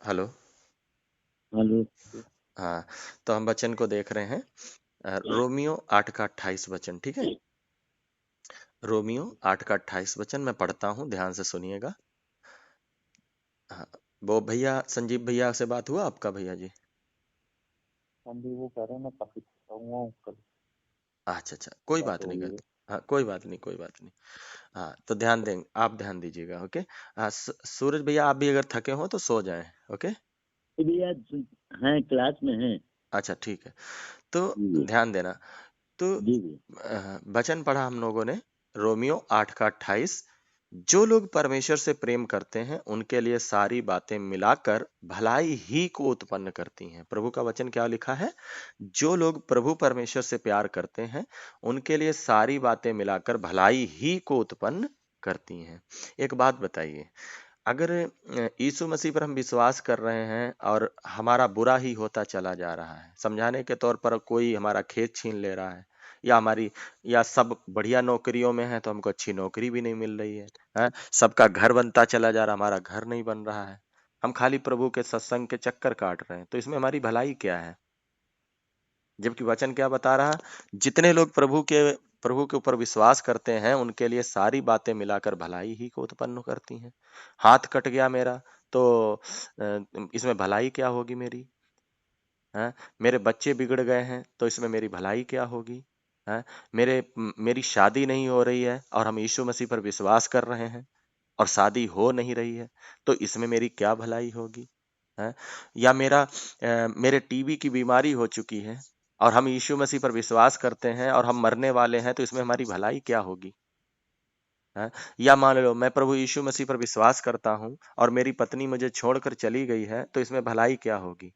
Hello. Hello. हाँ, तो हम वचन को देख रहे हैं। रोमियो 8 का 28 वचन, ठीक है। रोमियो 8 का 28 वचन मैं पढ़ता हूँ, ध्यान से सुनिएगा। हाँ, वो भैया संजीव भैया से बात हुआ आपका भैया जी? हाँ जी, वो कह रहे हैं मैं काफी थका हुआ हूँ, कल अच्छा अच्छा, कोई बात बात हो नहीं गई कर। है। हाँ, कोई बात नहीं, कोई बात नहीं। हाँ, तो ध्यान देंगे, आप ध्यान दीजिएगा, ओके। हाँ, सूरज भैया आप भी अगर थके हो तो सो जाएं, ओके। तो भैया हैं, क्लास में हैं। अच्छा ठीक है। तो जी ध्यान देना। तो जी भैया। वचन पढ़ा हम लोगों ने, रोमियो 8 का 28। जो लोग परमेश्वर से प्रेम करते हैं उनके लिए सारी बातें मिलाकर भलाई ही को उत्पन्न करती हैं। प्रभु का वचन क्या लिखा है? जो लोग प्रभु परमेश्वर से प्यार करते हैं उनके लिए सारी बातें मिलाकर भलाई ही को उत्पन्न करती हैं। एक बात बताइए, अगर यीशु मसीह पर हम विश्वास कर रहे हैं और हमारा बुरा ही होता चला जा रहा है, समझाने के तौर पर कोई हमारा खेत छीन ले रहा है, या हमारी, या सब बढ़िया नौकरियों में है तो हमको अच्छी नौकरी भी नहीं मिल रही है, हैं? सबका घर बनता चला जा रहा, हमारा घर नहीं बन रहा है, हम खाली प्रभु के सत्संग के चक्कर काट रहे हैं, तो इसमें हमारी भलाई क्या है? जबकि वचन क्या बता रहा? जितने लोग प्रभु के ऊपर विश्वास करते हैं उनके लिए सारी बातें मिलाकर भलाई ही को उत्पन्न करती हैं। हाथ कट गया मेरा तो इसमें भलाई क्या होगी मेरी? हैं? मेरे बच्चे बिगड़ गए हैं तो इसमें मेरी भलाई क्या होगी? हैं? मेरी शादी नहीं हो रही है और हम यीशु मसीह पर विश्वास कर रहे हैं और शादी हो नहीं रही है, तो इसमें मेरी क्या भलाई होगी? हैं? या मेरे टीबी की बीमारी हो चुकी है और हम यीशु मसीह पर विश्वास करते हैं और हम मरने वाले हैं, तो इसमें हमारी भलाई क्या होगी? हैं? या मान लो मैं प्रभु यीशु मसीह पर विश्वास करता हूँ और मेरी पत्नी मुझे छोड़कर चली गई है, तो इसमें भलाई क्या होगी?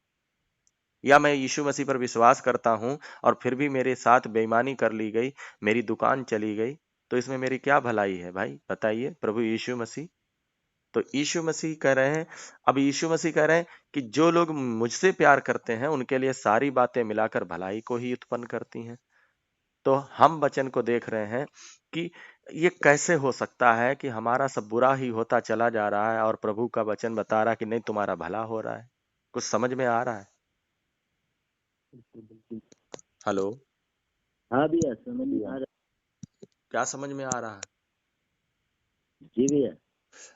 या मैं यीशु मसीह पर विश्वास करता हूँ और फिर भी मेरे साथ बेईमानी कर ली गई, मेरी दुकान चली गई, तो इसमें मेरी क्या भलाई है भाई? बताइए प्रभु यीशु मसीह। तो यीशु मसीह कह रहे हैं, अब यीशु मसीह कह रहे हैं कि जो लोग मुझसे प्यार करते हैं उनके लिए सारी बातें मिलाकर भलाई को ही उत्पन्न करती हैं। तो हम वचन को देख रहे हैं कि ये कैसे हो सकता है कि हमारा सब बुरा ही होता चला जा रहा है और प्रभु का वचन बता रहा है कि नहीं, तुम्हारा भला हो रहा है। कुछ समझ में आ रहा है? बिल्कुल बिल्कुल। हेलो। हाँ भैया, समझ में आ रहा क्या समझ में आ रहा है? है। जी भैया।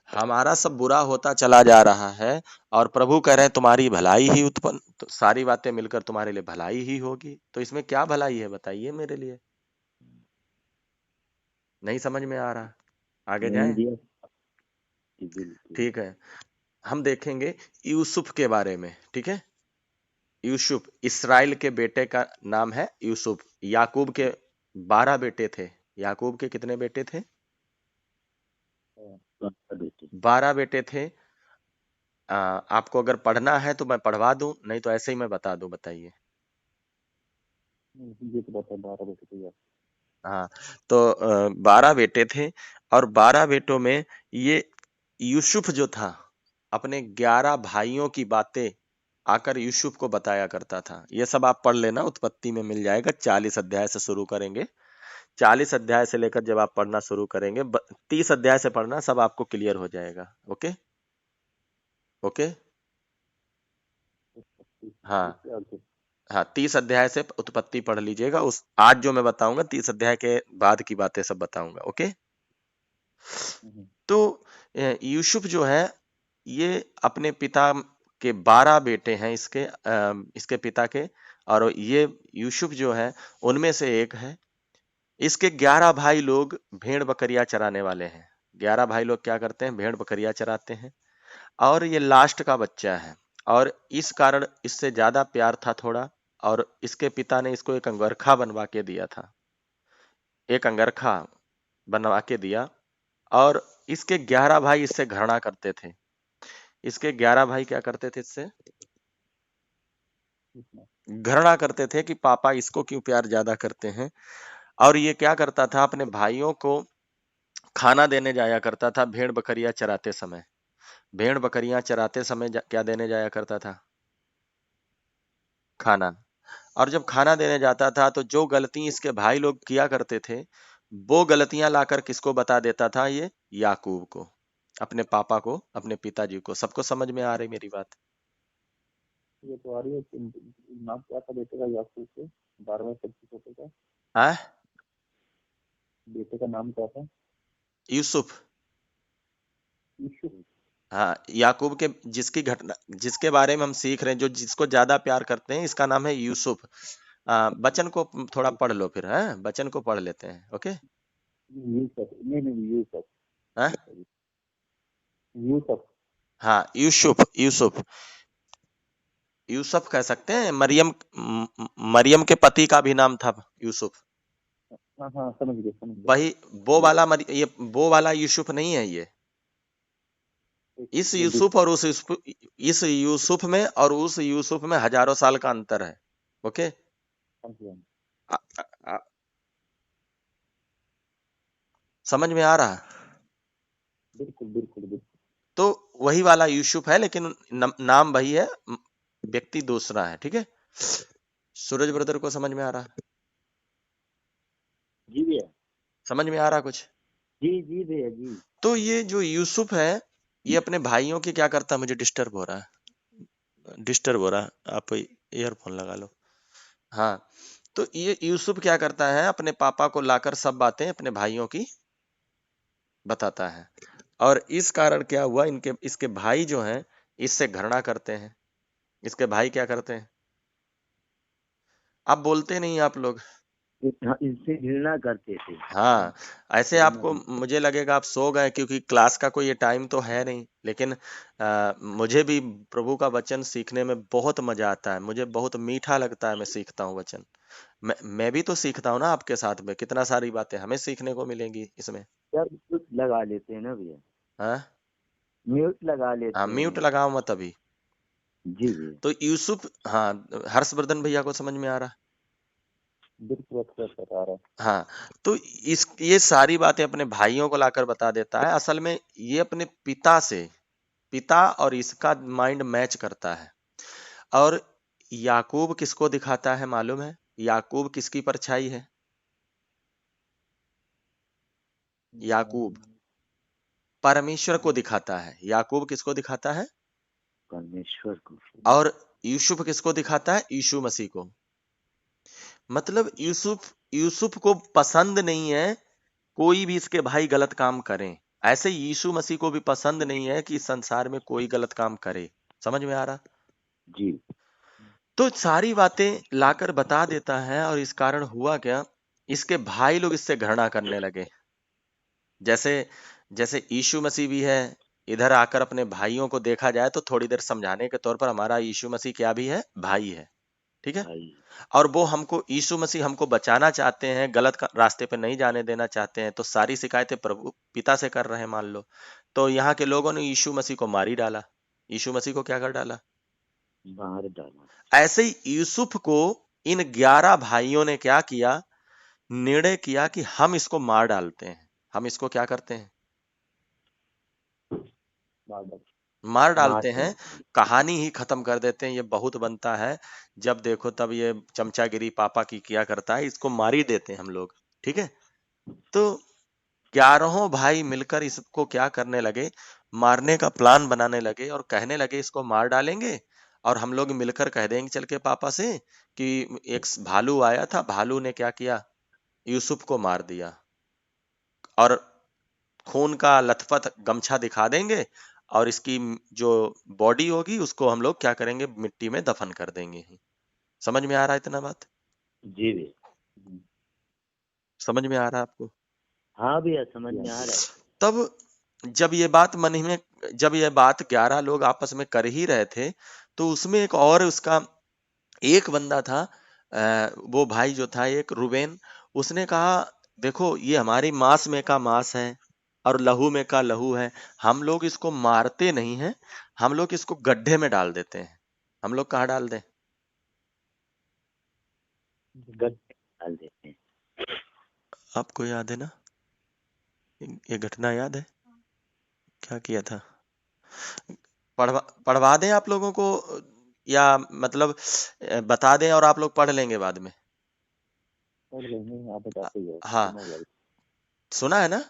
हमारा सब बुरा होता चला जा रहा है और प्रभु कह रहे हैं तुम्हारी भलाई ही उत्पन्न, तो सारी बातें मिलकर तुम्हारे लिए भलाई ही होगी, तो इसमें क्या भलाई है बताइए मेरे लिए? नहीं समझ में आ रहा? आगे नहीं जाएं? भैया। जी बिल्कुल। ठीक है। हम देखेंगे यूसुफ के बारे में, ठीक है। यूसुफ इसराइल के बेटे का नाम है यूसुफ। याकूब के 12 बेटे थे। याकूब के कितने बेटे थे? हाँ, हाँ, बेटे। 12 बेटे थे। आपको अगर पढ़ना है तो मैं पढ़वा दूं, नहीं तो ऐसे ही मैं बता दूं, बताइए। ये तो बता 12 बेटे भैया। हाँ, तो 12 बेटे थे और 12 बेटों में ये यूसुफ जो था अपने 11 भाइयों की बातें आकर यूसुफ को बताया करता था। ये सब आप पढ़ लेना, उत्पत्ति में मिल जाएगा। 40 अध्याय से शुरू करेंगे। 40 अध्याय से लेकर जब आप पढ़ना शुरू करेंगे 30 अध्याय से पढ़ना, सब आपको क्लियर हो जाएगा। ओके। ओके। हाँ। इससे आगे। हाँ, 30 अध्याय से उत्पत्ति पढ़ लीजिएगा। उस आज जो मैं बताऊंगा 30 अध्याय के बाद की बातें सब बताऊंगा। ओके। हम्म, तो यूसुफ जो है, ये अपने पिता के 12 बेटे हैं, इसके पिता के। और ये यूसुफ जो है उनमें से एक है। इसके 11 भाई लोग भेड़ बकरियां चराने वाले हैं। 11 भाई लोग क्या करते हैं? भेड़ बकरियां चराते हैं। और ये लास्ट का बच्चा है और इस कारण इससे ज्यादा प्यार था थोड़ा, और इसके पिता ने इसको एक अंगरखा बनवा के दिया था। एक अंगरखा बनवा के दिया। और इसके 11 भाई इससे घृणा करते थे। इसके 11 भाई क्या करते थे इससे? इतना। घृणा करते थे कि पापा इसको क्यों प्यार ज्यादा करते हैं। और ये क्या करता था? अपने भाइयों को खाना देने जाया करता था भेड़ बकरियां चराते समय। भेड़ बकरियां चराते समय क्या देने जाया करता था? खाना। और जब खाना देने जाता था तो जो गलती इसके भाई लोग किया करते थे, वो गलतियां लाकर किसको बता देता था ये? याकूब को, अपने पापा को, अपने पिताजी को। सबको समझ में आ रही मेरी बात? ये तो आ रही है नाम क्या था बेटे का याकूब के 12वें सबसे छोटे का? हाँ, बेटे का नाम क्या था? यूसुफ। यूसुफ। हाँ, याकूब के जिसके बारे में हम सीख रहे हैं, जो जिसको ज्यादा प्यार करते हैं, इसका नाम है यूसुफ। वचन को थोड़ा पढ़ लो फिर, है वचन को पढ़ लेते हैं। ओके। यूसुफ नहीं नहीं यूसुफ। हाँ, यूसुफ। हाँ, यूसुफ, यूसुफ। यूसुफ कह सकते हैं। मरियम के पति का भी नाम था यूसुफ। हाँ हाँ समझ गया। वही वो वाला ये वो वाला यूसुफ नहीं है ये। एक इस ये यूसुफ और इस यूसुफ में और उस यूसुफ में हजारों साल का अंतर है। ओके। समझ गया। आ, आ, आ, समझ में आ रहा? बिल्कुल बिल्कुल बिल्कुल। तो वही वाला यूसुफ है, लेकिन नाम वही है, व्यक्ति दूसरा है। ठीक है। सूरज ब्रदर को समझ में आ रहा? जी भैया। समझ में आ रहा कुछ? जी जी भैया जी। तो ये जो यूसुफ है, ये अपने भाइयों की क्या करता है? मुझे डिस्टर्ब हो रहा है, डिस्टर्ब हो रहा है। आप ईयरफोन लगा लो। हाँ। तो ये यूसुफ क्या करता है? अपने पापा को लाकर सब बातें अपने भाइयों की बताता है। और इस कारण क्या हुआ, इनके इसके भाई जो हैं इससे घृणा करते हैं। इसके भाई क्या करते हैं? आप बोलते नहीं आप लोग। हाँ, इससे घृणा करते थे। हाँ, ऐसे घृणा आपको भी। मुझे लगेगा आप सो गए, क्योंकि क्लास का कोई ये टाइम तो है नहीं। लेकिन मुझे भी प्रभु का वचन सीखने में बहुत मजा आता है। मुझे बहुत मीठा लगता है, मैं सीखता हूँ वचन। मैं भी तो सीखता हूँ ना आपके साथ में। कितना सारी बातें हमें सीखने को मिलेंगी इसमें। यार म्यूट लगा लेते हैं ना भैया। हाँ, म्यूट लगा हाँ, लेते म्यूट हैं। लगाओ मत अभी। जी भैया। तो यूसुफ, हाँ, हर्षवर्धन भैया को समझ में आ रहा? बिल्कुल अच्छा बता रहा हाँ। तो इस ये सारी बातें अपने भाइयों को लाकर बता देता है। असल में ये अपने पिता और इसका माइंड मैच करता है। और याकूब किसको दिखाता है मालूम है? याकूब किसकी परछाई है? है। याकूब परमेश्वर को दिखाता है। याकूब किसको दिखाता है? परमेश्वर को। और यूसुफ किसको दिखाता है? यीशु मसीह को। मतलब यूसुफ को पसंद नहीं है कोई भी इसके भाई गलत काम करें। ऐसे यीशु मसीह को भी पसंद नहीं है कि इस संसार में कोई गलत काम करे। समझ में आ रहा? जी। तो सारी बातें लाकर बता देता है। और इस कारण हुआ क्या, इसके भाई लोग इससे घृणा करने लगे। जैसे जैसे यीशु मसीह भी है, इधर आकर अपने भाइयों को देखा जाए तो थोड़ी देर समझाने के तौर पर हमारा यीशु मसीह क्या भी है? भाई है। ठीक है। भाई। और वो हमको यीशु मसीह हमको बचाना चाहते हैं, गलत रास्ते पे नहीं जाने देना चाहते हैं। तो सारी शिकायतें प्रभु पिता से कर रहे हैं मान लो। तो यहाँ के लोगों ने यीशु मसीह को मार ही डाला। यीशु मसीह को क्या कर डाला? बाहर डाला। ऐसे ही यूसुफ को इन 11 भाइयों ने क्या किया? निर्णय किया कि हम इसको मार डालते हैं। हम इसको क्या करते हैं? बाहर मार डालते मारते हैं। हैं। कहानी ही खत्म कर देते हैं। ये बहुत बनता है। जब देखो तब ये चमचागिरी पापा की किया करता है। इसको मार ही देते हैं हम लोग। ठीक है। तो 11 भाई मिलकर इसको क्या करने लगे? मारने का प्लान बनाने लगे और कहने लगे इसको मार डालेंगे। और हम लोग मिलकर कह देंगे चल के पापा से कि एक भालू आया था, भालू ने क्या किया? यूसुफ को मार दिया। और खून का लथपथ गमछा दिखा देंगे। और इसकी जो बॉडी होगी उसको हम लोग क्या करेंगे? मिट्टी में दफन कर देंगे। समझ में आ रहा है इतना बात? जी भैया। समझ में आ रहा है आपको? हाँ भैया समझ में आ रहा है। तब जब ये बात मन ही में जब ये बात 11 लोग आपस में कर ही रहे थे, तो उसमें एक और उसका एक बंदा था। वो भाई जो था एक रूबेन, उसने कहा देखो ये हमारी मांस में का मांस है और लहू में का लहू है। हम लोग इसको मारते नहीं हैं, हम लोग इसको गड्ढे में डाल देते हैं। हम लोग कहाँ डाल दें? गड्ढे डाल देते हैं। आपको याद है ना? ये घटना याद है? क्या किया था? पढ़वा दें आप लोगों को, या मतलब बता दें और आप लोग पढ़ लेंगे बाद में? और लेंगे आप बताते ही हो हाँ, सुनो भाई। सुना है ना?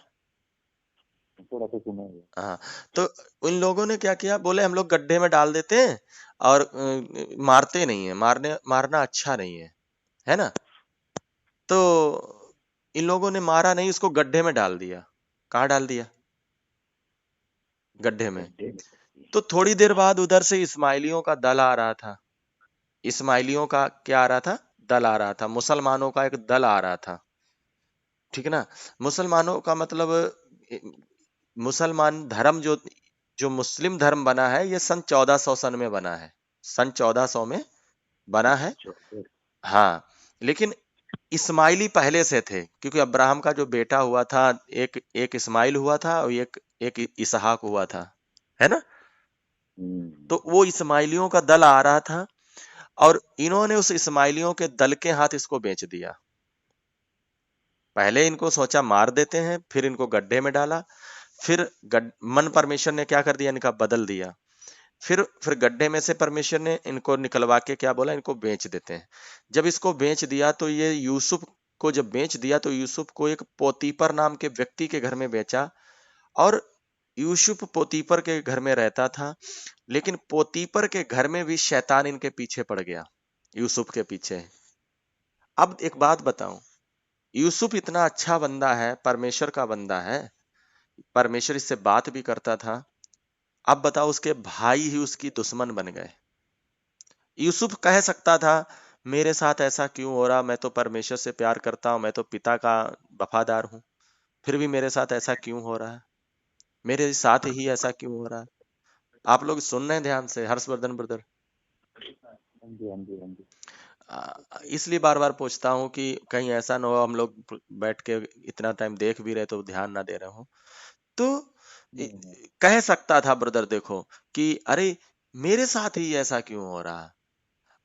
थोड़ा सा सुना है। हाँ, तो उन लोगों ने क्या किया, बोले हम लोग गड्ढे में डाल देते हैं और मारते नहीं है, मारना अच्छा नहीं है ना। तो इन लोगों ने मारा नहीं, उसको गड्ढे में डाल दिया। कहाँ डाल दिया? गड्ढे में। गड्ढे में। तो थोड़ी देर बाद उधर से इस्माइलियों का दल आ रहा था। इस्माइलियों का क्या आ रहा था? दल आ रहा था, मुसलमानों का एक दल आ रहा था। ठीक है ना। मुसलमानों का मतलब ए, मुसलमान धर्म जो जो मुस्लिम धर्म बना है, ये सन 1400 सन में बना है। सन 1400 में बना है। अच्छा फिर। हाँ, लेकिन इस्माइली पहले से थे, क्योंकि अब्राहम का जो बेटा हुआ था, एक एक इस्माइल हुआ था और एक एक इसहाक हुआ था, है ना। तो हम्म। वो इस्माइलियों का दल आ रहा था और इन्होंने उस इस्माइलियों के दल के हाथ इसको बेच दिया। पहले इनको सोचा मार देते हैं, फिर इनको गड्ढे में डाला। फिर मन परमेश्वर ने क्या कर दिया, इनका बदल दिया। फिर गड्ढे में से परमेश्वर ने इनको निकलवा के क्या बोला, इनको बेच देते हैं। जब इसको बेच दिया तो ये यूसुफ को जब बेच दिया तो यूसुफ को एक पोतीपर नाम के व्यक्ति के घर में बेचा। और यूसुफ पोतीपर के घर में रहता था, लेकिन पोतीपर के घर में भी शैतान इनके पीछे पड़ गया, यूसुफ के पीछे। अब एक बात बताऊं, यूसुफ इतना अच्छा बंदा है, परमेश्वर का बंदा है, परमेश्वर इससे बात भी करता था। अब बताओ, उसके भाई ही उसकी दुश्मन बन गए। यूसुफ कह सकता था, मेरे साथ ऐसा क्यों हो रहा, मैं तो परमेश्वर से प्यार करता हूं, मैं तो पिता का वफादार हूं, फिर भी मेरे साथ ऐसा क्यों हो रहा है, मेरे साथ ही ऐसा क्यों हो रहा है। आप लोग सुन रहे हैं ध्यान से, हर्षवर्धन ब्रदर? हाँ जी, हाँ जी, हाँ जी। इसलिए बार बार पूछता हूँ कि कहीं ऐसा ना हो हम लोग बैठ के इतना टाइम देख भी रहे तो ध्यान ना दे रहे हो। तो इ- नहीं, नहीं। कह सकता था ब्रदर, देखो कि अरे मेरे साथ ही ऐसा क्यों हो रहा है।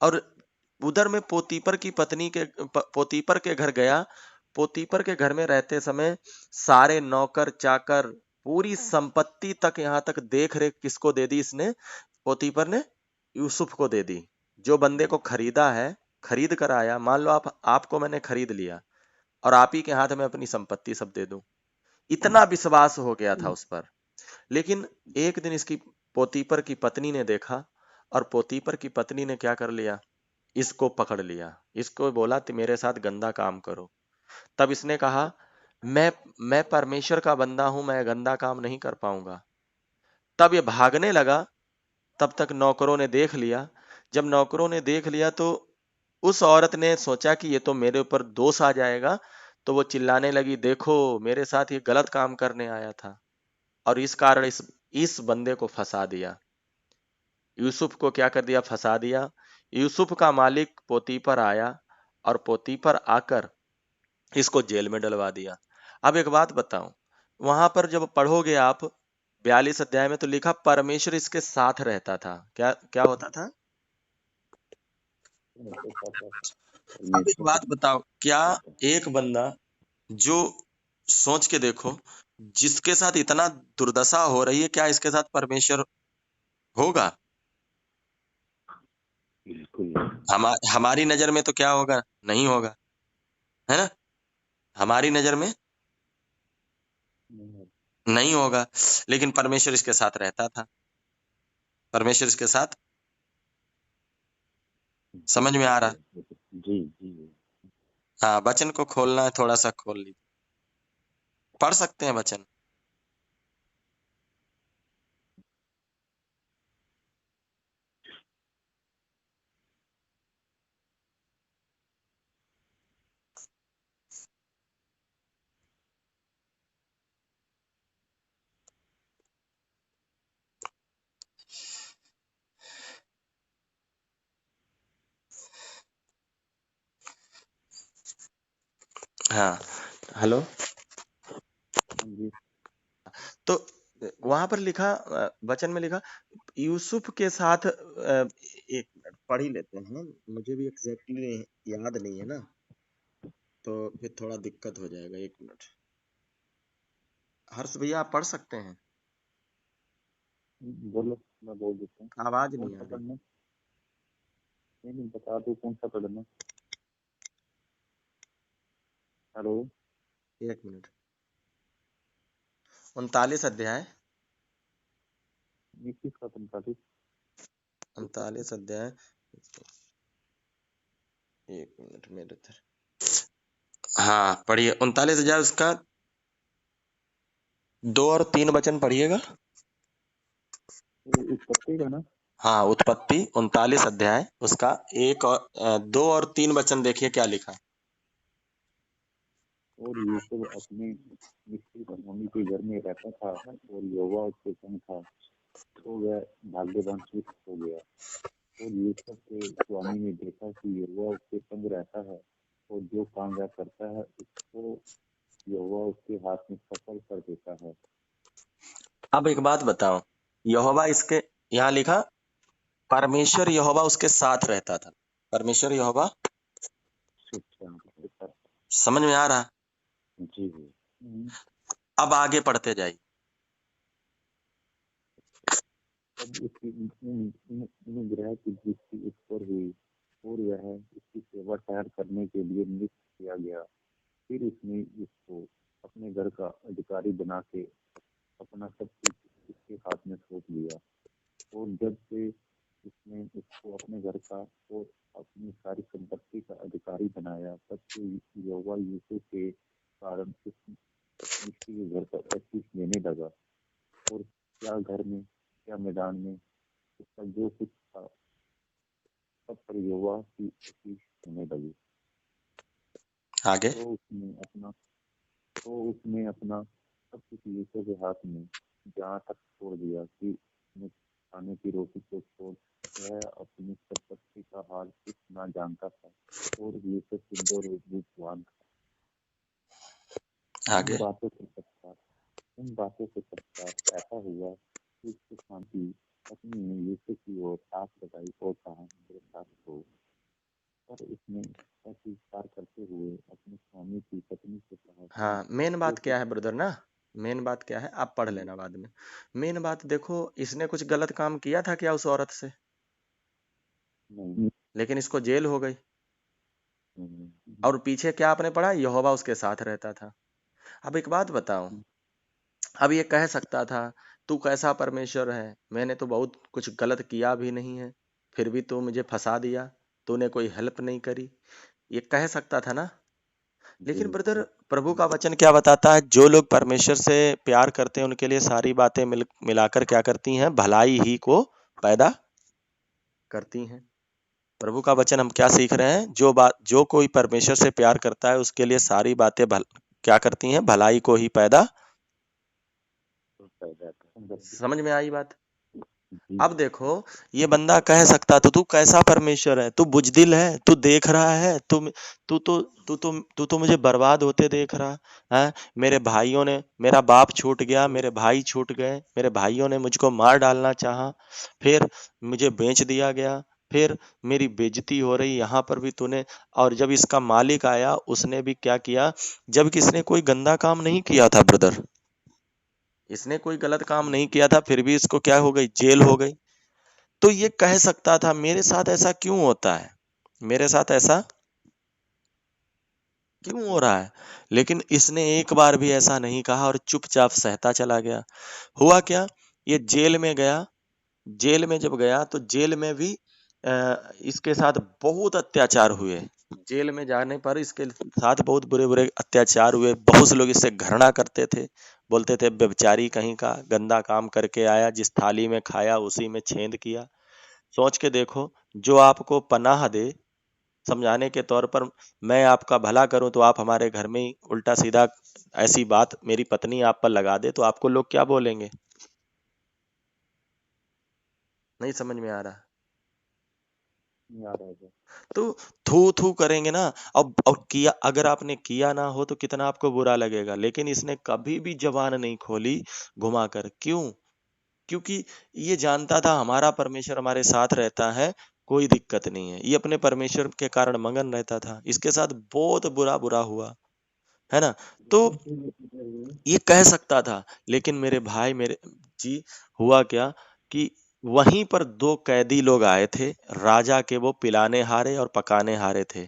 और उधर में पोतीपर के घर गया। पोतीपर के घर में रहते समय सारे नौकर चाकर, पूरी संपत्ति तक, यहाँ तक देख रेख किसको दे दी इसने? पोतीपर ने यूसुफ को दे दी। जो बंदे को खरीदा है, खरीद कर आया, मान लो आपको मैंने खरीद लिया और आप ही के हाथ में अपनी संपत्ति सब दे दूं, इतना विश्वास हो गया था उस पर। लेकिन एक दिन इसकी पोतीपर की पत्नी ने देखा और पोतीपर की पत्नी ने क्या कर लिया, इसको पकड़ लिया, इसको बोला कि मेरे साथ गंदा काम करो। तब इसने कहा, मैं मैं परमेश्वर का बंदा हूं, मैं गंदा काम नहीं कर पाऊंगा। तब ये भागने लगा। तब तक नौकरों ने देख लिया। जब नौकरों ने देख लिया तो उस औरत ने सोचा कि ये तो मेरे ऊपर दोष आ जाएगा। तो वो चिल्लाने लगी, देखो मेरे साथ ये गलत काम करने आया था। और इस कारण इस बंदे को फंसा दिया। यूसुफ को क्या कर दिया, फंसा दिया। यूसुफ का मालिक पोतीपर आया और पोतीपर आकर इसको जेल में डलवा दिया। अब एक बात बताऊं, वहां पर जब पढ़ोगे आप 42 अध्याय में, तो लिखा परमेश्वर इसके साथ रहता था। क्या क्या होता था? उसके साथ साथ अब एक परमेश्वर बात बताओ, क्या रहता है। एक बंदा जो, सोच के देखो, जिसके साथ इतना दुर्दशा हो रही है, क्या इसके साथ परमेश्वर होगा? बिल्कुल। हमारी नजर में तो क्या होगा, नहीं होगा, है ना। हमारी नजर में नहीं, नहीं होगा। लेकिन परमेश्वर इसके साथ रहता था। परमेश्वर इसके साथ, जी समझ में आ रहा? जी जी। हाँ, वचन को खोलना है, थोड़ा सा खोल लीजिए, पढ़ सकते हैं वचन। हाँ, हेलो। हाँ जी। तो वहां पर लिखा, वचन में लिखा यूसुफ के साथ, एक मिनट पढ़ ही लेते हैं, मुझे भी एग्जैक्टली याद नहीं है ना, तो फिर थोड़ा दिक्कत हो जाएगा। एक मिनट, हर्ष भैया आप पढ़ सकते हैं? बोलो, मैं बोल देता हूँ। आवाज कौन नहीं आ सा रही। पढ़ना? नहीं नहीं, बता दो कौन सा पढ़ना। हेलो। एक मिनट। 39 अध्याय 21 का 45। 39 अध्याय, एक मिनट मेरे इधर, हाँ पढ़िए 39 अध्याय उसका 2 और 3 वचन पढ़िएगा। उत्पत्ति का ना। हाँ उत्पत्ति 39 अध्याय उसका 2 और 3 वचन देखिए क्या लिखा। और यूसुफ अपने मिस्री मम्मी के घर में रहता था और यहोवा उसके संग था, तो वह भाग्यवान सिद्ध हो गया। और यूसुफ के स्वामी ने देखा कि यहोवा उसके संग रहता है और जो काम वह करता है उसको यहोवा उसके हाथ में सफल कर देता है। अब एक बात बताओ, यहोवा इसके, यहाँ लिखा परमेश्वर यहोवा उसके साथ रहता था। परमेश्वर यहोवा, शिक्षा। समझ में आ रहा? जी जी। अब आगे पढ़ते जाइए। तब उसकी अनुग्रह की दृष्टि उस पर हुई और वह उसकी सेवा ठहर करने के लिए नियुक्त किया गया। फिर उसने उसको अपने घर का अधिकारी बना के अपना सब कुछ उसके हाथ में सौंप दिया। और जब से उसने उसको अपने घर का और अपनी सारी संपत्ति का अधिकारी बनाया, तब से यहोवा यूसुफ के कारण उस मिस्री के घर पर ऐसी देने लगा। और क्या घर में क्या मैदान में उसका जो कुछ था सब पर यहोवा की आशीष होने लगी। आगे तो उसने अपना सब कुछ यूसुफ के हाथ में जहाँ तक छोड़ दिया कि उसने खाने की रोटी को छोड़ वह अपनी संपत्ति का हाल कुछ ना जानता था। और यूसुफ सुंदर और रूपवान था। इन आगे बातों के पश्चात इन बातों के पश्चात ऐसा हुआ कि उसकी शांति पत्नी ने यूसुफ की ओर आंख लगाई और कहा, मेरे साथ हो। पर उसने अस्वीकार करते हुए अपने स्वामी की पत्नी से कहा कि हाँ, मेन जो बात कुछ क्या है ब्रदर ना, मेन बात क्या है आप पढ़ लेना बाद में। मेन बात देखो, इसने कुछ गलत काम किया था क्या उस औरत से? नहीं। लेकिन इसको जेल हो गई। नहीं। और पीछे क्या आपने पढ़ा, यहोवा उसके साथ रहता था। अब एक बात बताओ, अब ये कह सकता था तू कैसा परमेश्वर है, मैंने तो बहुत कुछ गलत किया भी नहीं है, फिर भी तू मुझे फंसा दिया, तूने कोई हेल्प नहीं करी, ये कह सकता था ना। लेकिन ब्रदर, प्रभु का वचन क्या बताता है, जो लोग परमेश्वर से प्यार करते हैं उनके लिए सारी बातें मिलाकर क्या करती हैं, भलाई ही को पैदा करती हैं। प्रभु का वचन हम क्या सीख रहे हैं, जो कोई परमेश्वर से प्यार करता है उसके लिए सारी बातें क्या करती हैं, भलाई को ही पैदा। समझ में आई बात? अब देखो, ये बंदा कह सकता तो तू कैसा परमेश्वर है, तू बुजदिल है, तू देख रहा है, तू तो मुझे बर्बाद होते देख रहा है। मेरे भाइयों ने, मेरा बाप छूट गया, मेरे भाई छूट गए, मेरे भाइयों ने मुझको मार डालना चाहा, फिर मुझे बेच दिया गया, फिर मेरी बेइज्जती हो रही, यहाँ पर भी तूने। और जब इसका मालिक आया उसने भी क्या किया, जबकि इसने कोई गंदा काम नहीं किया था ब्रदर, इसने कोई गलत काम नहीं किया था, फिर भी इसको क्या हो गई, जेल हो गई। तो ये कह सकता था मेरे साथ ऐसा क्यों होता है, मेरे साथ ऐसा क्यों हो रहा है। लेकिन इसने एक बार भी ऐसा नहीं कहा और चुपचाप सहता चला गया। हुआ क्या, ये जेल में गया। जेल में जब गया तो जेल में भी इसके साथ बहुत अत्याचार हुए। जेल में जाने पर इसके साथ बहुत बुरे बुरे अत्याचार हुए। बहुत से लोग इससे घृणा करते थे, बोलते थे व्यभिचारी कहीं का, गंदा काम करके आया, जिस थाली में खाया उसी में छेद किया। सोच के देखो, जो आपको पनाह दे, समझाने के तौर पर मैं आपका भला करूं तो आप हमारे घर में ही उल्टा सीधा ऐसी बात मेरी पत्नी आप पर लगा दे, तो आपको लोग क्या बोलेंगे? नहीं समझ में आ रहा? तो थू थू करेंगे ना। अब और किया, अगर आपने किया ना हो तो कितना आपको बुरा लगेगा। लेकिन इसने कभी भी जबान नहीं खोली घुमाकर। क्यों? क्योंकि ये जानता था हमारा परमेश्वर हमारे साथ रहता है, कोई दिक्कत नहीं है। ये अपने परमेश्वर के कारण मगन रहता था। इसके साथ बहुत बुरा बुरा हुआ, है ना। तो ये कह सकता था, लेकिन मेरे भाई, मेरे जी, हुआ क्या कि वहीं पर दो कैदी लोग आए थे, राजा के, वो पिलाने हारे और पकाने हारे थे।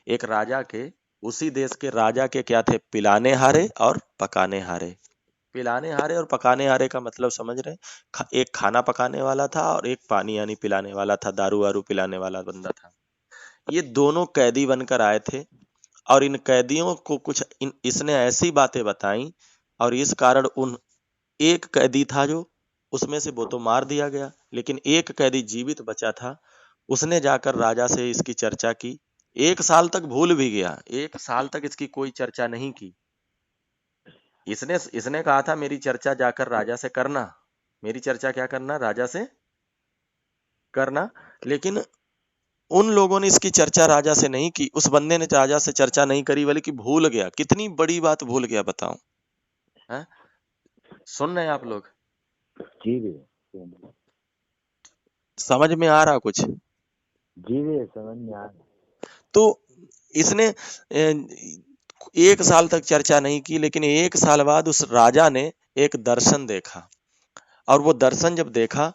एक राजा के, उसी देश के राजा के क्या थे, पिलाने हारे और पकाने हारे। पिलाने हारे और पकाने हारे का मतलब समझ रहे हैं? एक खाना पकाने वाला था और एक पानी यानी पिलाने वाला था, दारू वारू पिलाने वाला बंदा था। ये दोनों कैदी बनकर आए थे और इन कैदियों को इसने ऐसी बातें बताई और इस कारण उन एक कैदी था जो उसमें से वो तो मार दिया गया, लेकिन एक कैदी जीवित बचा था। उसने जाकर राजा से इसकी चर्चा की। 1 साल तक भूल भी गया, 1 साल तक इसकी कोई चर्चा नहीं की। इसने इसने कहा था मेरी चर्चा जाकर राजा से करना, मेरी चर्चा क्या करना, राजा से करना। लेकिन उन लोगों ने इसकी चर्चा राजा से नहीं की, उस बंदे ने राजा से चर्चा नहीं करी बल्कि भूल गया। कितनी बड़ी बात भूल गया बताओ, है? सुन रहे हैं आप लोग? जी भैया, समझ में आ रहा कुछ? जी भैया समझ में आ रहा। तो इसने 1 साल तक चर्चा नहीं की, लेकिन 1 साल बाद उस राजा ने एक दर्शन देखा और वो दर्शन जब देखा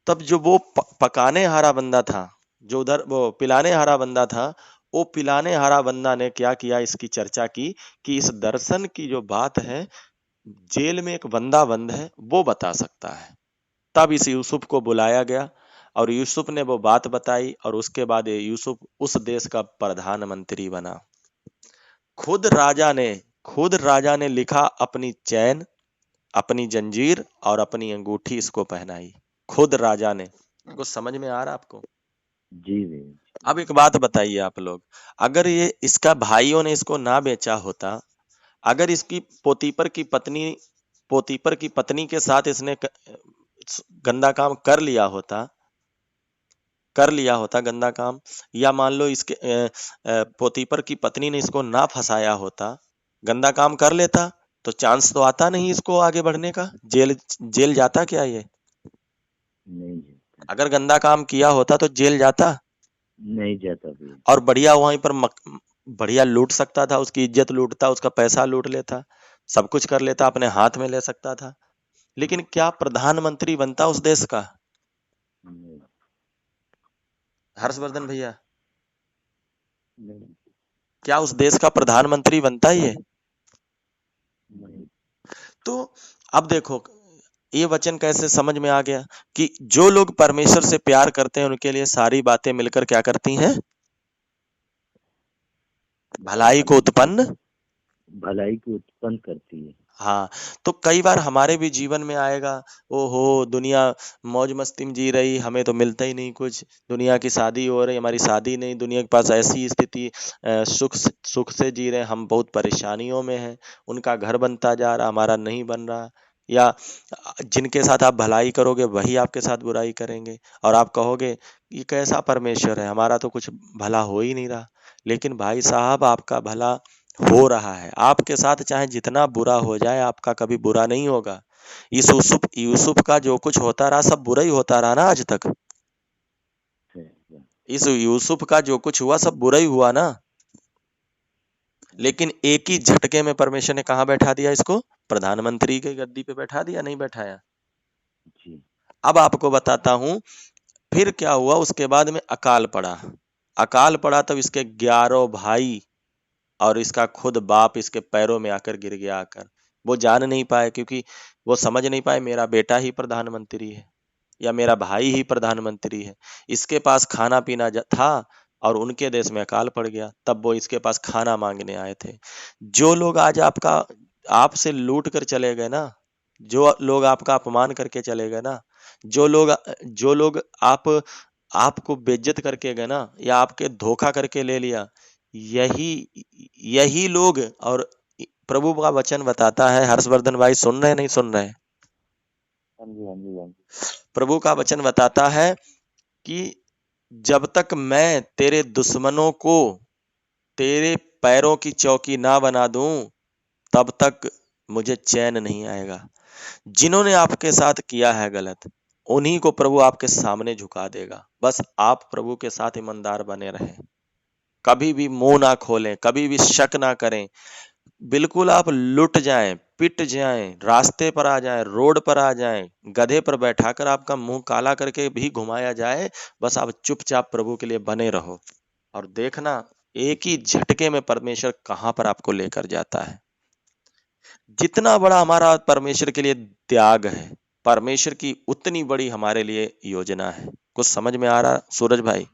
तब जो वो पकाने हारा बंदा था, जो उधर वो पिलाने हारा बंदा था, वो पिलाने हारा बंदा ने क्या किया, इसकी चर्चा की कि इस दर्शन की जो बात है, जेल में एक बंदा बंद है, वो बता सकता है। तब इस यूसुफ को बुलाया गया और यूसुफ ने वो बात बताई और उसके बाद ये यूसुफ उस देश का प्रधानमंत्री बना। खुद राजा ने लिखा, अपनी चैन, अपनी जंजीर और अपनी अंगूठी इसको पहनाई, खुद राजा ने। कुछ समझ में आ रहा आपको? जी भैया। अब एक बात बताइए आप लोग, अगर ये इसका भाइयों ने इसको ना बेचा होता, अगर इसकी पोतीपर की पत्नी के साथ इसने गंदा काम कर लिया होता गंदा काम, या मान लो इसके पोतीपर की पत्नी ने इसको ना फंसाया होता, गंदा काम कर लेता, तो चांस तो आता नहीं इसको आगे बढ़ने का। जेल जेल जाता क्या ये? नहीं जाता, अगर गंदा काम किया होता तो जेल जाता नहीं जाता भैया। और बढ़िया वहीं पर बढ़िया लूट सकता था, उसकी इज्जत लूटता, उसका पैसा लूट लेता, सब कुछ कर लेता, अपने हाथ में ले सकता था। लेकिन क्या प्रधानमंत्री बनता उस देश का? नहीं, हर्षवर्धन भैया, नहीं, क्या उस देश का प्रधानमंत्री बनता ये? नहीं। तो अब देखो, ये वचन कैसे समझ में आ गया कि जो लोग परमेश्वर से प्यार करते हैं उनके लिए सारी बातें मिलकर क्या करती हैं? भलाई को उत्पन्न। भलाई को उत्पन्न करती है। हाँ, तो कई बार हमारे भी जीवन में आएगा, ओहो दुनिया मौज मस्ती में जी रही, हमें तो मिलता ही नहीं कुछ, दुनिया की शादी हो रही, हमारी शादी नहीं, दुनिया के पास ऐसी स्थिति, सुख से जी रहे, हम बहुत परेशानियों में हैं, उनका घर बनता जा रहा, हमारा नहीं बन रहा। या जिनके साथ आप भलाई करोगे वही आपके साथ बुराई करेंगे और आप कहोगे ये कैसा परमेश्वर है, हमारा तो कुछ भला हो ही नहीं रहा। लेकिन भाई साहब, आपका भला हो रहा है आपके साथ, चाहे जितना बुरा हो जाए आपका कभी बुरा नहीं होगा। इस यूसुफ का जो कुछ होता रहा सब बुरा ही होता रहा ना आज तक। इस यूसुफ का जो कुछ हुआ सब बुरा ही हुआ ना। लेकिन एक ही झटके में परमेश्वर ने कहा बैठा दिया इसको, प्रधानमंत्री के गद्दी पे बैठा दिया, नहीं बैठाया? जी। अब आपको बताता हूं फिर क्या हुआ। उसके बाद में अकाल पड़ा तब इसके 11 भाई और इसका खुद बाप इसके पैरों में आकर गिर गया आकर। वो जान नहीं पाए, क्योंकि वो समझ नहीं पाए मेरा बेटा ही प्रधानमंत्री है या मेरा भाई ही प्रधानमंत्री है। इसके पास खाना पीना था और उनके देश में अकाल पड़ गया, तब वो इसके पास खाना मांगने आए थे। जो लोग आज आपसे लूट कर चले गए ना, जो लोग आपका अपमान करके चले गए ना, जो लोग आपको बेइज्जत करके गए ना, या आपके धोखा करके ले लिया, यही यही लोग। और प्रभु का वचन बताता है, हर्षवर्धन भाई सुन रहे नहीं सुन रहे? हाँ जी, हाँ जी, हाँ जी। प्रभु का वचन बताता है कि जब तक मैं तेरे दुश्मनों को तेरे पैरों की चौकी ना बना दूं, तब तक मुझे चैन नहीं आएगा। जिन्होंने आपके साथ किया है गलत, उन्हीं को प्रभु आपके सामने झुका देगा। बस आप प्रभु के साथ ईमानदार बने रहें, कभी भी मुंह ना खोलें, कभी भी शक ना करें। बिल्कुल आप लुट जाएं, पिट जाएं, रास्ते पर आ जाएं, रोड पर आ जाएं, गधे पर बैठाकर आपका मुंह काला करके भी घुमाया जाए, बस आप चुपचाप प्रभु के लिए बने रहो और देखना एक ही झटके में परमेश्वर कहां पर आपको लेकर जाता है। जितना बड़ा हमारा परमेश्वर के लिए त्याग है, परमेश्वर की उतनी बड़ी हमारे लिए योजना है। कुछ समझ में आ रहा सूरज भाई?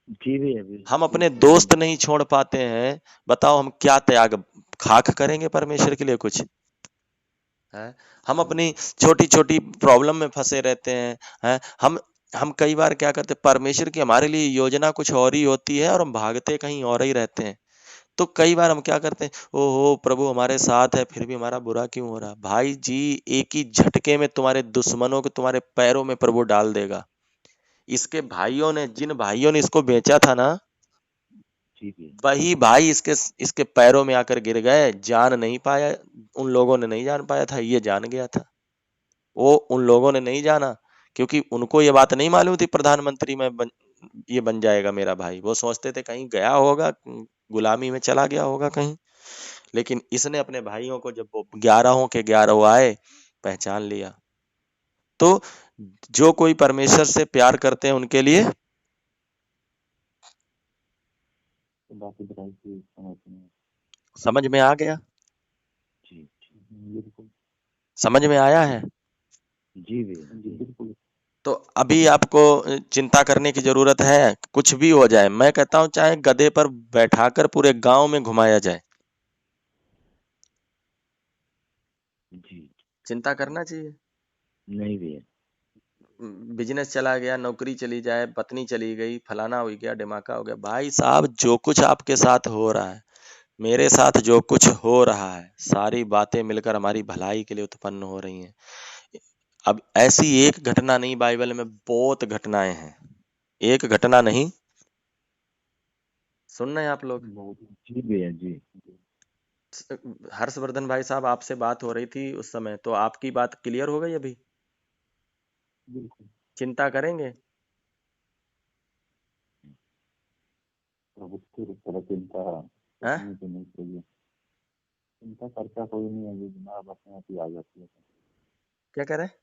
जी भैया, जी हम जी, अपने समझ दोस्त में। नहीं छोड़ पाते हैं, बताओ हम क्या त्याग खाक करेंगे परमेश्वर के लिए कुछ है? हम अपनी छोटी छोटी प्रॉब्लम में फंसे रहते हैं। हम कई बार क्या करते हैं, परमेश्वर की हमारे लिए योजना कुछ और ही होती है और हम भागते कहीं और ही रहते हैं। तो कई बार हम क्या करते हैं, ओहो प्रभु हमारे साथ है फिर भी हमारा बुरा क्यों हो रहा? भाई जी, एक ही झटके में तुम्हारे दुश्मनों को तुम्हारे पैरों में प्रभु डाल देगा। इसके भाइयों ने, जिन भाइयों ने इसको बेचा था ना, जी भैया, वही भाई इसके इसके पैरों में आकर गिर गए। जान नहीं पाया, उन लोगों ने नहीं जान पाया था, ये जान गया था। वो उन लोगों ने नहीं जाना, क्योंकि उनको ये बात नहीं मालूम थी प्रधानमंत्री में ये बन जाएगा मेरा भाई। वो सोचते थे कहीं गया होगा, गुलामी में चला गया होगा कहीं। लेकिन इसने अपने भाइयों को, जब वो 11 के 11 आए, पहचान लिया। तो जो कोई परमेश्वर से प्यार करते हैं उनके लिए, तो बाकी बताइए कि समझ में। समझ में आ गया? जी जी, बिल्कुल। समझ में आया है? जी भैया, जी बिल्कुल। तो अभी आपको चिंता करने की जरूरत है? कुछ भी हो जाए, मैं कहता हूँ चाहे गधे पर बैठाकर पूरे गांव में घुमाया जाए, जी। चिंता करना चाहिए। नहीं भैया। बिजनेस चला गया, नौकरी चली जाए, पत्नी चली गई, फलाना हो गया, ढिमाका हो गया, भाई साहब जो कुछ आपके साथ हो रहा है, मेरे साथ जो कुछ हो रहा है, सारी बातें मिलकर हमारी भलाई के लिए उत्पन्न हो रही हैं। अब ऐसी एक घटना नहीं, बाइबल में बहुत घटनाएं हैं, एक घटना नहीं। सुन रहे हैं आप लोग? बहुत। जी भैया, जी जी, हर्षवर्धन भाई साहब, आपसे बात हो रही थी उस समय, तो आपकी बात क्लियर हो गई अभी? बिल्कुल। चिंता करेंगे? प्रभु के ऊपर चिंता हैं? करनी तो नहीं चाहिए। चिंता करता कोई नहीं है, ये जनाब अपने आप ही आ जाती है। क्या कह रहे हैं?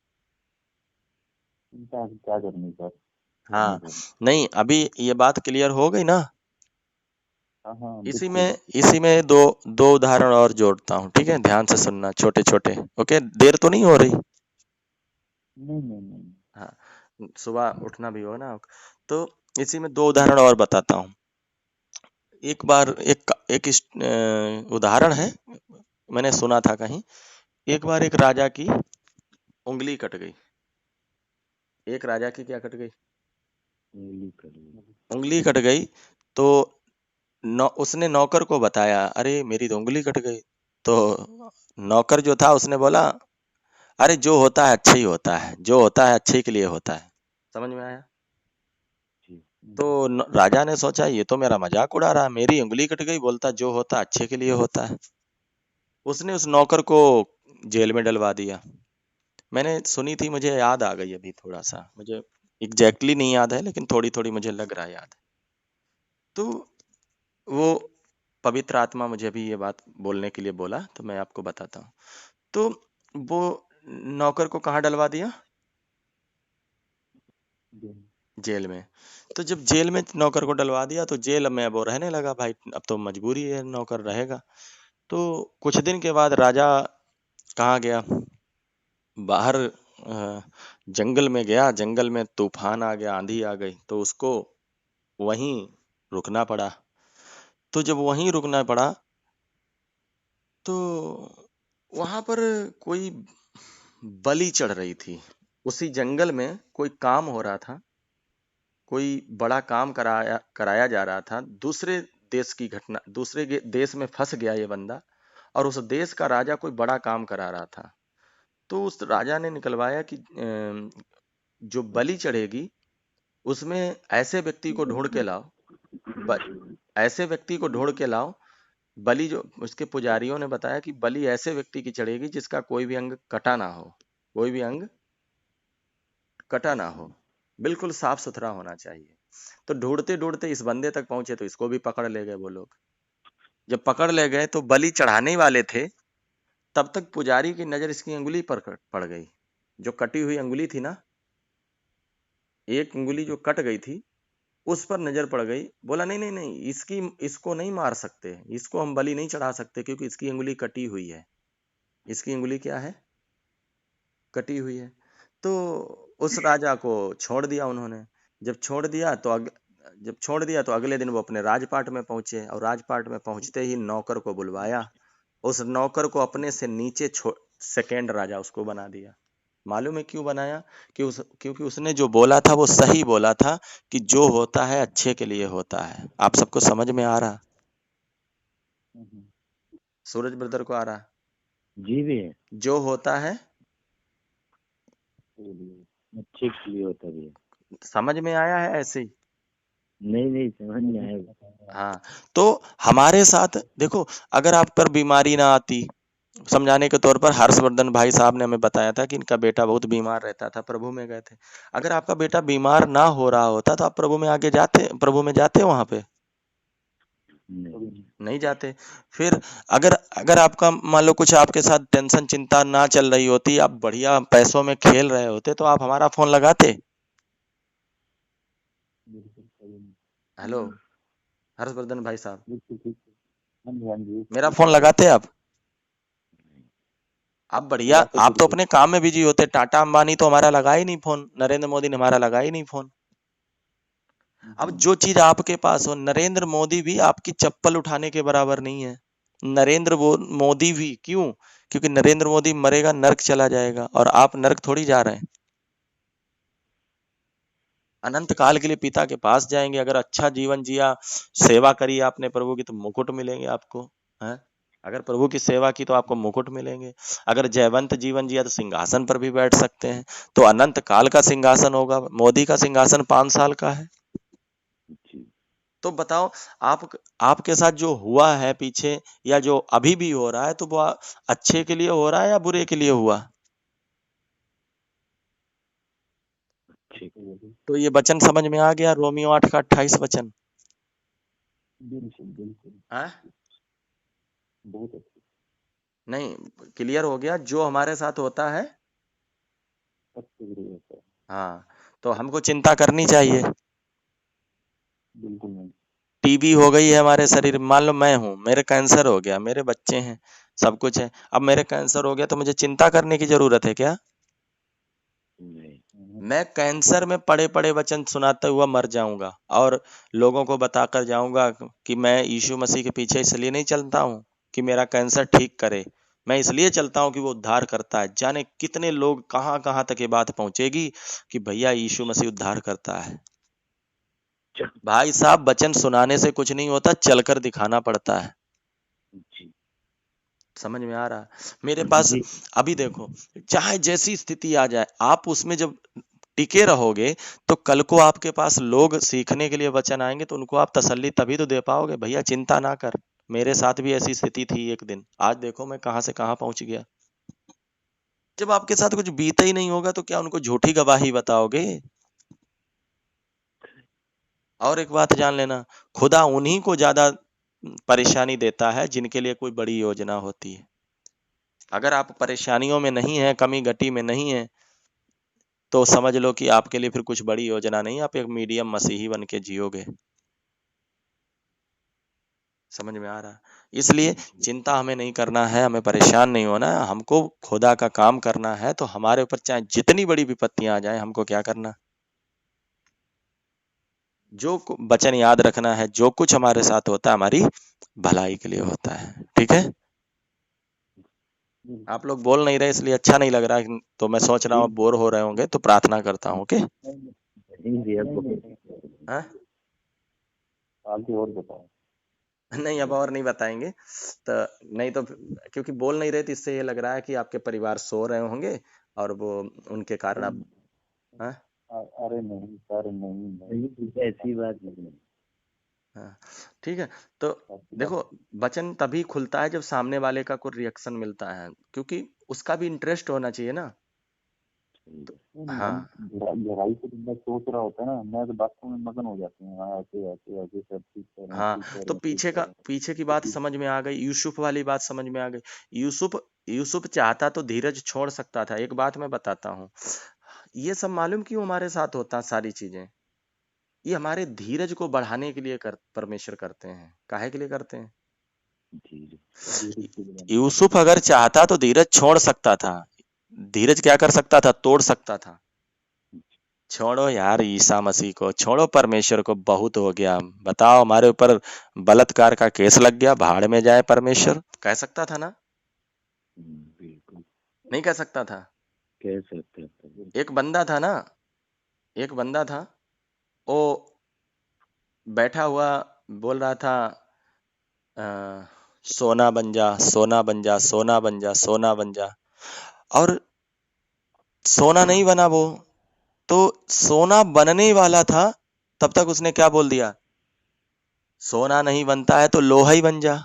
चिंता अभी क्या करनी सर, करनी हाँ, तो। नहीं अभी ये बात क्लियर हो गई ना? हाँ हाँ, इसी बिल्कुल। में इसी में दो दो उदाहरण और जोड़ता हूँ, ठीक है? ध्यान से सुनना, छोटे छोटे। ओके, देर तो नहीं हो रही? नहीं नहीं नहीं। हाँ, सुबह उठना भी हो ना। तो इसी में दो उदाहरण और बताता हूँ। एक बार उदाहरण है, मैंने सुना था कहीं। एक बार एक राजा की उंगली कट गई। एक राजा की क्या कट गई? नीली कली। उंगली कट गई। तो उसने नौकर को बताया, अरे मेरी तो उंगली कट गई। तो नौकर जो था उसने बोला, अरे जो होता है अच्छा ही होता है, जो होता है अच्छे के लिए होता है। समझ में आया? जी तो राजा ने सोचा ये तो मेरा मजाक उड़ा रहा है, मेरी उंगली कट गई, बोलता जो होता है अच्छे के लिए होता है। उसने उस नौकर को जेल में डलवा दिया। मैंने सुनी थी, मुझे याद आ गई अभी थोड़ा सा, मुझे एग्जैक्टली नहीं याद है लेकिन थोड़ी थोड़ी मुझे लग रहा है याद है। तो वो पवित्र आत्मा मुझे भी ये बात बोलने के लिए बोला, तो मैं आपको बताता हूँ। तो वो नौकर को कहाँ डलवा दिया? जी। जेल में। तो जब जेल में नौकर को डलवा दिया तो जेल में अब वो रहने लगा, भाई अब तो मजबूरी है, नौकर रहेगा। तो कुछ दिन के बाद राजा कहाँ गया? बाहर जंगल में गया। जंगल में तूफान आ गया, आंधी आ गई, तो उसको वहीं रुकना पड़ा। तो जब वहीं रुकना पड़ा, तो वहां पर कोई बलि चढ़ रही थी। उसी जंगल में कोई काम हो रहा था, कोई बड़ा काम कराया कराया जा रहा था। दूसरे देश की घटना, देश में फंस गया ये बंदा, और उस देश का राजा कोई बड़ा काम करा रहा था। तो उस राजा ने निकलवाया कि जो बलि चढ़ेगी उसमें ऐसे व्यक्ति को ढूंढ के लाओ, ब, ऐसे व्यक्ति को ढूंढ के लाओ। बलि जो उसके पुजारियों ने बताया कि बलि ऐसे व्यक्ति की चढ़ेगी जिसका कोई भी अंग कटा ना हो, कोई भी अंग कटा ना हो, बिल्कुल साफ सुथरा होना चाहिए। तो ढूंढते ढूंढते इस बंदे तक पहुंचे, तो इसको भी पकड़ ले गए वो लोग। जब पकड़ ले गए तो बलि चढ़ाने वाले थे, तब तक पुजारी की नजर इसकी अंगुली पर पड़ गई। जो कटी हुई अंगुली थी ना, एक अंगुली जो कट गई थी, उस पर नजर पड़ गई। बोला नहीं नहीं नहीं, इसको नहीं मार सकते, इसको हम बलि नहीं चढ़ा सकते क्योंकि इसकी अंगुली कटी हुई है। इसकी उंगली क्या है? कटी हुई है। तो उस राजा को छोड़ दिया उन्होंने। जब छोड़ दिया तो अगले दिन वो अपने राजपाट में पहुंचे, और राजपाट में पहुंचते ही नौकर को बुलवाया। उस नौकर को अपने से नीचे सेकेंड राजा उसको बना दिया। मालूम है क्यों बनाया? क्योंकि उसने जो बोला था वो सही बोला था, कि जो होता है अच्छे के लिए होता है। आप सबको समझ में आ रहा? हम्म, सूरज ब्रदर को आ रहा? जी भी है, जो होता है तो लिए अच्छे के लिए होता भी है। समझ में आया है ऐसे ही? नहीं नहीं, समझ में आएगा। हाँ। तो हमारे साथ देखो, अगर आप पर बीमारी ना आती, समझाने के तौर पर हर्षवर्धन भाई साहब ने हमें बताया था कि इनका बेटा बहुत बीमार रहता था, प्रभु में गए थे। अगर आपका बेटा बीमार ना हो रहा होता तो आप प्रभु में जाते वहां पे? नहीं, नहीं जाते। फिर अगर अगर आपका मान लो कुछ आपके साथ टेंशन चिंता ना चल रही होती, आप बढ़िया पैसों में खेल रहे होते, तो आप हमारा फोन लगाते? बिल्कुल सही नहीं। हेलो हर्षवर्धन भाई साहब, बिल्कुल ठीक है। हाँ जी, हाँ जी, मेरा ठीक फोन है। लगाते आप? आप बढ़िया, लगाते आप तो बिल्कुल। अपने काम में बिजी होते। टाटा अंबानी तो हमारा लगा ही नहीं फोन, नरेंद्र मोदी ने हमारा लगा ही नहीं फोन। अब हम्म, जो चीज आपके पास हो, नरेंद्र मोदी भी आपकी चप्पल उठाने के बराबर नहीं है। मोदी भी क्यों? क्योंकि नरेंद्र मोदी मरेगा नर्क चला जाएगा, और आप नर्क थोड़ी जा रहे हैं। अनंत काल के लिए पिता के पास जाएंगे। अगर अच्छा जीवन जिया, सेवा करी आपने प्रभु की, तो मुकुट मिलेंगे आपको। हैं? अगर प्रभु की सेवा की तो आपको मुकुट मिलेंगे। अगर जयवंत जीवन जिया तो सिंहासन पर भी बैठ सकते हैं। तो अनंत काल का सिंहासन होगा, मोदी का सिंहासन 5 साल का है। जी। तो बताओ, आप आपके साथ जो हुआ है पीछे, या जो अभी भी हो रहा है, तो वो अच्छे के लिए हो रहा है या बुरे के लिए हुआ? ठीक है। तो ये वचन समझ में आ गया, रोमियो 8 का 28 वचन? बिल्कुल बिल्कुल। हाँ? बहुत अच्छी। नहीं, क्लियर हो गया जो हमारे साथ होता है। अच्छे के लिए होता है। हाँ, तो हमको चिंता करनी चाहिए। बिल्कुल नहीं। टीबी हो गई है हमारे शरीर में, मान लो मैं हूँ, मेरे कैंसर हो गया, मेरे बच्चे हैं, सब कुछ है। अब मेरे कैंसर हो गया तो मुझे चिंता करने की जरूरत है क्या? नहीं। मैं कैंसर में पड़े पड़े वचन सुनाते हुआ मर जाऊंगा, और लोगों को बताकर जाऊंगा कि मैं यीशु मसीह के पीछे इसलिए नहीं चलता हूँ कि मेरा कैंसर ठीक करे। मैं इसलिए चलता हूँ कि वो उद्धार करता है। जाने कितने लोग कहाँ कहाँ तक ये बात पहुंचेगी कि भैया यीशु मसीह उद्धार करता है। भाई साहब, वचन सुनाने से कुछ नहीं होता, चलकर दिखाना पड़ता है। जी। समझ में आ रहा? मेरे पास जी। अभी देखो, चाहे जैसी स्थिति आ जाए, आप उसमें जब टिके रहोगे, तो कल को आपके पास लोग सीखने के लिए वचन आएंगे, तो उनको आप तसल्ली तभी तो दे पाओगे, भैया चिंता ना कर। मेरे साथ भी ऐसी स्थिति थी एक दिन, आज देखो मैं कहां से कहां पहुंच गया। जब आपके साथ कुछ बीता ही नहीं होगा तो क्या उनको झूठी गवाही बताओगे? और एक बात जान लेना, खुदा उन्हीं को ज्यादा परेशानी देता है जिनके लिए कोई बड़ी योजना होती है। अगर आप परेशानियों में नहीं है, कमी घटी में नहीं है, तो समझ लो कि आपके लिए फिर कुछ बड़ी योजना नहीं, आप एक मीडियम मसीही बन के जियोगे। समझ में आ रहा? इसलिए चिंता हमें नहीं करना है, हमें परेशान नहीं होना है, हमको खुदा का काम करना है। तो हमारे ऊपर चाहे जितनी बड़ी विपत्तियां आ जाए, हमको क्या करना? वचन याद रखना है, जो कुछ हमारे साथ होता है हमारी भलाई के लिए होता है। ठीक है? आप लोग बोल नहीं रहे इसलिए अच्छा नहीं लग रहा, तो मैं सोच रहा हूँ बोर हो रहे होंगे, तो प्रार्थना करता हूँ। ओके? नहीं जी, अब हाँ? आगे और बताओ। नहीं, अब और नहीं बताएंगे। तो नहीं तो क्योंकि बोल नहीं रहे, तो इससे ये लग रहा है कि आपके परिवार सो रहे होंगे, और वो उनके कारण आप। हाँ? अरे नहीं सर, नहीं नहीं, ऐसी बात नहीं। हाँ, ठीक है। तो ऐसी बात देखो, वचन तभी खुलता है जब सामने वाले का कोई रिएक्शन मिलता है, क्योंकि उसका भी इंटरेस्ट होना चाहिए ना। नहीं तो नहीं, हम हाँ, गहराई से बंदा सोच रहा होता है ना, मैं तो बातों में मगन हो जाते हैं। हाँ, ऐसे ऐसे ऐसे सब ठीक कर रहे हैं, हाँ, ठीक कर तो रहे हैं, ठीक कर रहे पीछे की बात समझ में आ गई, यूसुफ वाली बात समझ में आ गई। यूसुफ यूसुफ चाहता तो धीरज छोड़ सकता था। एक बात मैं बताता हूँ, ये सब मालूम क्यों हमारे साथ होता है सारी चीजें? ये हमारे धीरज को बढ़ाने के लिए परमेश्वर करते हैं। काहे के लिए करते हैं? धीरज को बनाना यूसुफ अगर चाहता तो धीरज छोड़ सकता था। धीरज क्या कर सकता था? तोड़ सकता था। छोड़ो यार ईसा मसीह को, छोड़ो परमेश्वर को, बहुत हो गया। बताओ हमारे ऊपर बलात्कार का केस लग गया, भाड़ में जाए परमेश्वर, कह सकता था ना? बिल्कुल नहीं कह सकता था? कह सकता था। एक बंदा था ना, एक बंदा था, वो बैठा हुआ बोल रहा था, अ, सोना बन जा, सोना बन जा, सोना बन जा, सोना बन जा, और सोना नहीं बना वो। तो सोना बनने ही वाला था, तब तक उसने क्या बोल दिया? सोना नहीं बनता है तो लोहा ही बन जा।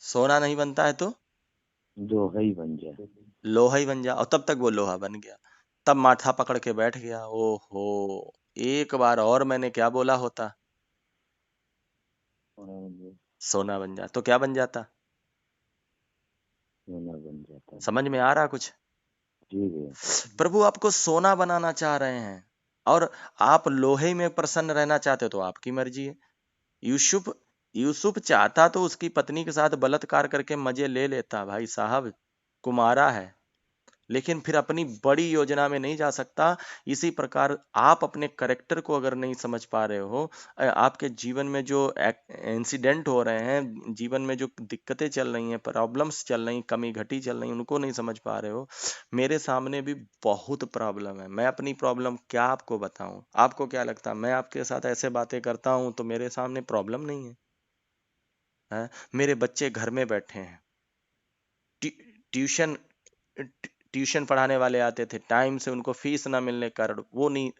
सोना नहीं बनता है तो लोहा ही बन जाए। लोहा ही बन जा, और तब तक वो लोहा बन गया। तब माथा पकड़ के बैठ गया। ओहो, एक बार और मैंने क्या बोला होता, सोना बन जा, तो क्या बन जाता? सोना बन जाता है। समझ में आ रहा कुछ? जी भैया। प्रभु आपको सोना बनाना चाह रहे हैं, और आप लोहे में प्रसन्न रहना चाहते हो, तो आपकी मर्जी है। यूसुफ यूसुफ चाहता तो उसकी पत्नी के साथ बलात्कार करके मजे ले लेता, भाई साहब, कुमारा है, लेकिन फिर अपनी बड़ी योजना में नहीं जा सकता। इसी प्रकार आप अपने करेक्टर को अगर नहीं समझ पा रहे हो, आपके जीवन में जो इंसिडेंट हो रहे हैं, जीवन में जो दिक्कतें चल रही हैं, प्रॉब्लम्स चल रही, कमी घटी चल रही, उनको नहीं समझ पा रहे हो। मेरे सामने भी बहुत प्रॉब्लम है, मैं अपनी प्रॉब्लम क्या आपको बताऊं? आपको क्या लगता है मैं आपके साथ ऐसे बातें करता हूं तो मेरे सामने प्रॉब्लम नहीं है? हैं? मेरे बच्चे घर में बैठे हैं, ट्यूशन ट्यूशन पढ़ाने वाले आते थे, टाइम से उनको फीस ना मिलने के कारण वो नहीं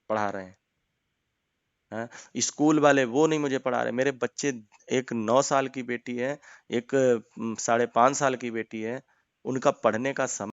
पढ़ा रहे हैं। स्कूल वाले वो नहीं मुझे पढ़ा रहे। मेरे बच्चे, एक 9 साल की बेटी है, एक 5.5 साल की बेटी है, उनका पढ़ने का समय